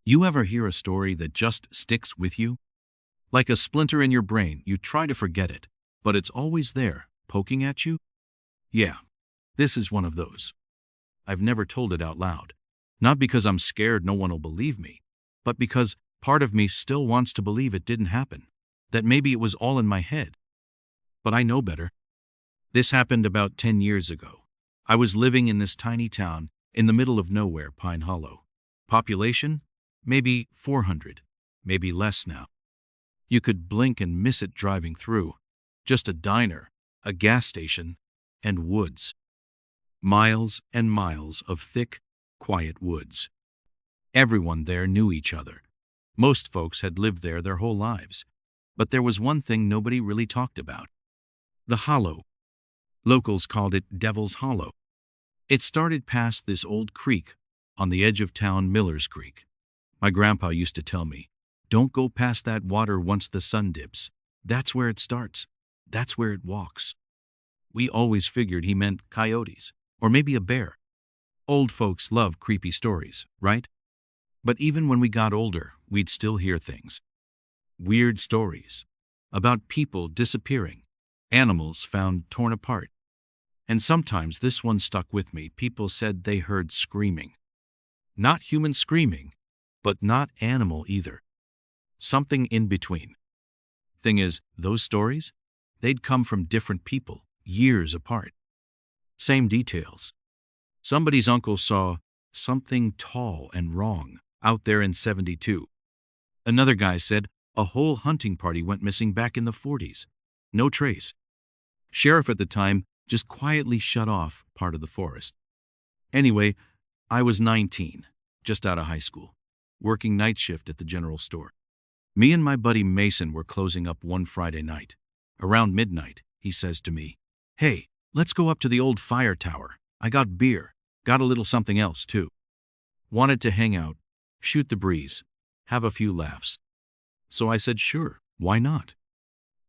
You ever hear a story that just sticks with you? Like a splinter in your brain, you try to forget it, but it's always there, poking at you? Yeah, this is one of those. I've never told it out loud. Not because I'm scared no one will believe me, but because part of me still wants to believe it didn't happen, that maybe it was all in my head. But I know better. This happened about 10 years ago. I was living in this tiny town in the middle of nowhere, Pine Hollow. Population? Maybe 400, maybe less now. You could blink and miss it driving through. Just a diner, a gas station, and woods. Miles and miles of thick, quiet woods. Everyone there knew each other. Most folks had lived there their whole lives. But there was one thing nobody really talked about. The hollow. Locals called it Devil's Hollow. It started past this old creek on the edge of town, Miller's Creek. My grandpa used to tell me, don't go past that water once the sun dips. That's where it starts. That's where it walks. We always figured he meant coyotes, or maybe a bear. Old folks love creepy stories, right? But even when we got older, we'd still hear things. Weird stories about people disappearing, animals found torn apart. And sometimes this one stuck with me. People said they heard screaming. Not human screaming, but not animal either. Something in between. Thing is, those stories, they'd come from different people, years apart. Same details. Somebody's uncle saw something tall and wrong out there in 72. Another guy said a whole hunting party went missing back in the 40s. No trace. Sheriff at the time just quietly shut off part of the forest. Anyway, I was 19, just out of high school, working night shift at the general store. Me and my buddy Mason were closing up one Friday night. Around midnight, he says to me, "Hey, let's go up to the old fire tower. I got beer, got a little something else too." Wanted to hang out, shoot the breeze, have a few laughs. So I said sure, why not?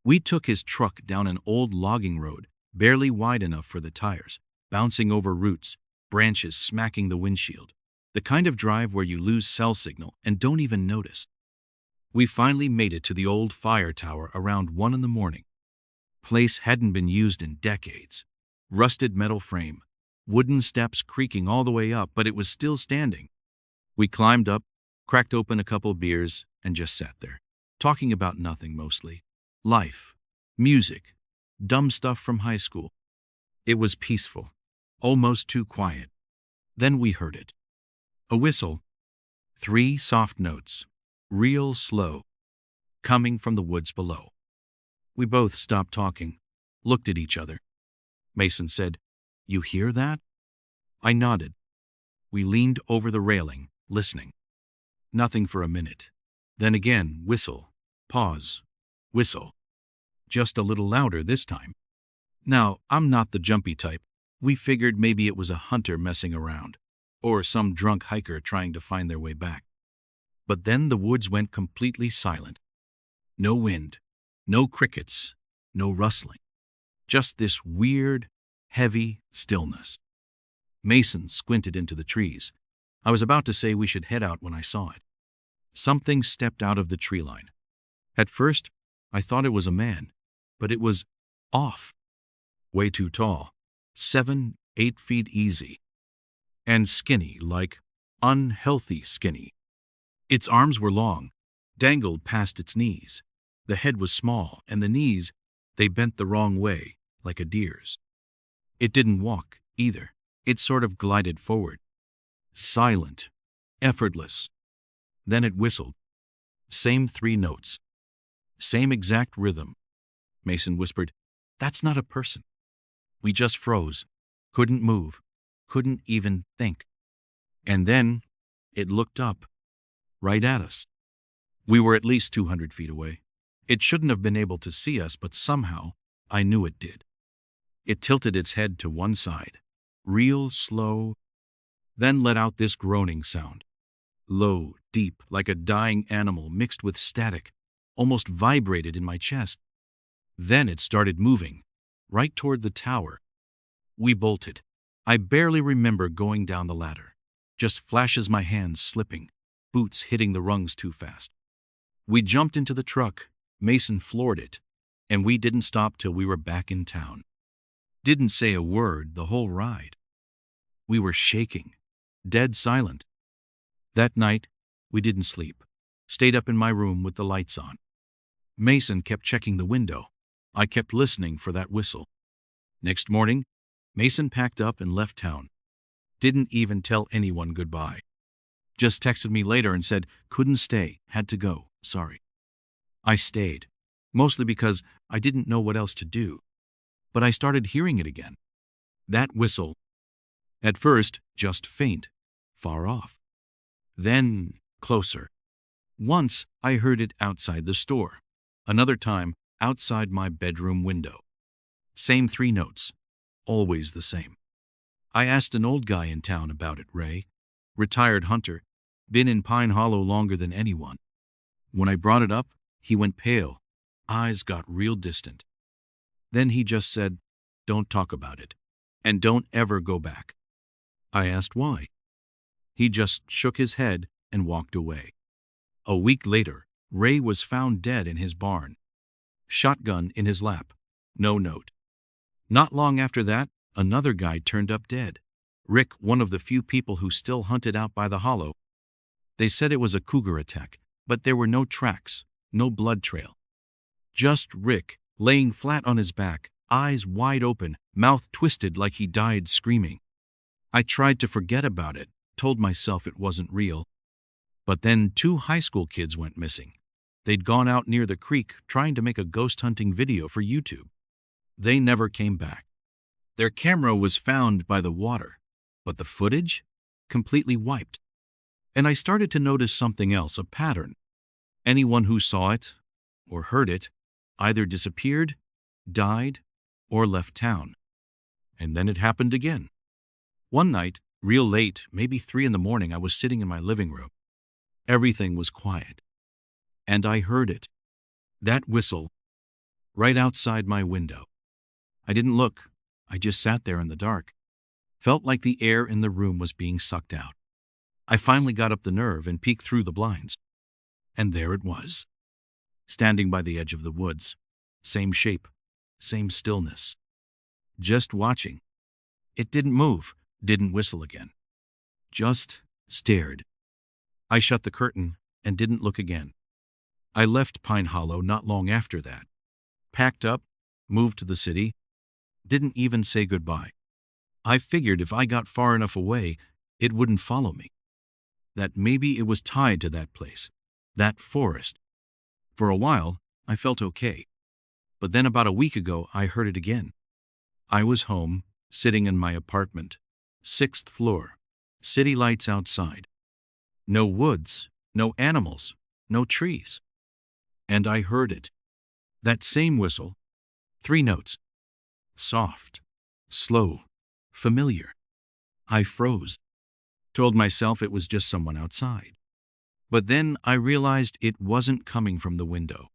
We took his truck down an old logging road, barely wide enough for the tires, bouncing over roots, branches smacking the windshield. The kind of drive where you lose cell signal and don't even notice. We finally made it to the old fire tower around 1 in the morning. Place hadn't been used in decades. Rusted metal frame, wooden steps creaking all the way up, but it was still standing. We climbed up, cracked open a couple beers, and just sat there, talking about nothing mostly. Life, music, dumb stuff from high school. It was peaceful, almost too quiet. Then we heard it. A whistle. 3 soft notes, real slow, coming from the woods below. We both stopped talking, looked at each other. Mason said, "You hear that?" I nodded. We leaned over the railing, listening. Nothing for a minute. Then again, whistle, pause, whistle. Just a little louder this time. Now, I'm not the jumpy type. We figured maybe it was a hunter messing around, or some drunk hiker trying to find their way back. But then the woods went completely silent. No wind, no crickets, no rustling. Just this weird, heavy stillness. Mason squinted into the trees. I was about to say we should head out when I saw it. Something stepped out of the tree line. At first, I thought it was a man, but it was off. Way too tall. 7, 8 feet easy. And skinny, like unhealthy skinny. Its arms were long, dangled past its knees. The head was small, and the knees, they bent the wrong way, like a deer's. It didn't walk, either. It sort of glided forward. Silent, effortless. Then it whistled. Same 3 notes. Same exact rhythm. Mason whispered, "That's not a person." We just froze. Couldn't move. Couldn't even think. And then it looked up, right at us. We were at least 200 feet away. It shouldn't have been able to see us, but somehow I knew it did. It tilted its head to one side, real slow, then let out this groaning sound. Low, deep, like a dying animal mixed with static, almost vibrated in my chest. Then it started moving, right toward the tower. We bolted. I barely remember going down the ladder. Just flashes my hands slipping, boots hitting the rungs too fast. We jumped into the truck, Mason floored it, and we didn't stop till we were back in town. Didn't say a word the whole ride. We were shaking, dead silent. That night, we didn't sleep. Stayed up in my room with the lights on. Mason kept checking the window. I kept listening for that whistle. Next morning, Mason packed up and left town. Didn't even tell anyone goodbye. Just texted me later and said, couldn't stay, had to go, sorry. I stayed, mostly because I didn't know what else to do. But I started hearing it again. That whistle. At first, just faint, far off. Then, closer. Once, I heard it outside the store. Another time, outside my bedroom window. Same 3 notes. Always the same. I asked an old guy in town about it, Ray. Retired hunter. Been in Pine Hollow longer than anyone. When I brought it up, he went pale. Eyes got real distant. Then he just said, don't talk about it. And don't ever go back. I asked why. He just shook his head and walked away. A week later, Ray was found dead in his barn. Shotgun in his lap. No note. Not long after that, another guy turned up dead. Rick, one of the few people who still hunted out by the hollow. They said it was a cougar attack, but there were no tracks, no blood trail. Just Rick, laying flat on his back, eyes wide open, mouth twisted like he died screaming. I tried to forget about it, told myself it wasn't real. But then 2 high school kids went missing. They'd gone out near the creek trying to make a ghost hunting video for YouTube. They never came back. Their camera was found by the water, but the footage? Completely wiped. And I started to notice something else, a pattern. Anyone who saw it, or heard it, either disappeared, died, or left town. And then it happened again. One night, real late, maybe 3 in the morning, I was sitting in my living room. Everything was quiet. And I heard it. That whistle, right outside my window. I didn't look. I just sat there in the dark. Felt like the air in the room was being sucked out. I finally got up the nerve and peeked through the blinds. And there it was. Standing by the edge of the woods. Same shape, same stillness. Just watching. It didn't move, didn't whistle again. Just stared. I shut the curtain and didn't look again. I left Pine Hollow not long after that. Packed up, moved to the city. Didn't even say goodbye. I figured if I got far enough away, it wouldn't follow me. That maybe it was tied to that place, that forest. For a while, I felt okay. But then about a week ago, I heard it again. I was home, sitting in my apartment, 6th floor, city lights outside. No woods, no animals, no trees. And I heard it. That same whistle, 3 notes. Soft, slow, familiar. I froze. Told myself it was just someone outside. But then I realized it wasn't coming from the window.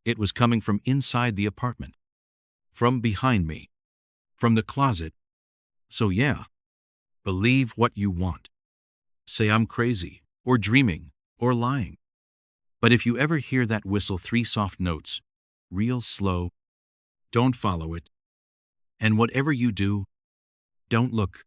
It was coming from inside the apartment. From behind me. From the closet. So yeah, believe what you want. Say I'm crazy, or dreaming, or lying. But if you ever hear that whistle 3 soft notes, real slow, don't follow it. And whatever you do, don't look.